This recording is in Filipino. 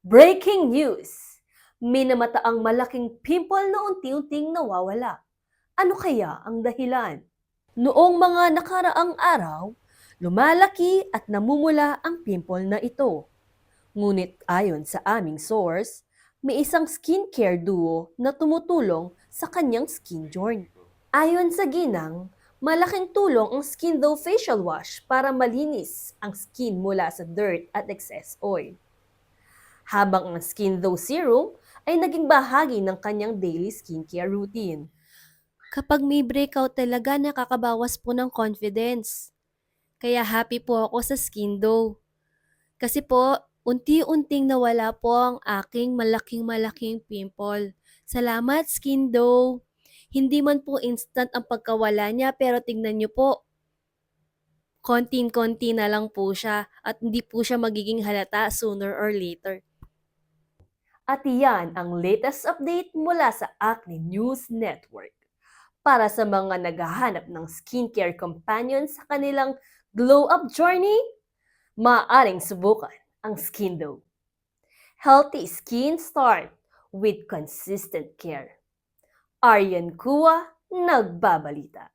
Breaking news! Minamataang malaking pimple na unti-unting nawawala. Ano kaya ang dahilan? Noong mga nakaraang araw, lumalaki at namumula ang pimple na ito. Ngunit ayon sa aming source, may isang skincare duo na tumutulong sa kanyang skin journey. Ayon sa ginang, malaking tulong ang Skin Dough Facial Wash para malinis ang skin mula sa dirt at excess oil. Habang ang Skin Dough Serum ay naging bahagi ng kanyang daily skincare routine. Kapag may breakout talaga, nakakabawas po ng confidence. Kaya happy po ako sa Skin Dough. Kasi po, unti-unting nawala po ang aking malaking-malaking pimple. Salamat, Skin Dough. Hindi man po instant ang pagkawala niya, pero tingnan niyo po, konting-konti na lang po siya at hindi po siya magiging halata sooner or later. At iyan ang latest update mula sa Acne News Network. Para sa mga naghahanap ng skincare companion sa kanilang glow-up journey, maaaring subukan ang Skin Dough. Healthy skin start with consistent care. Aryan Kua, nagbabalita.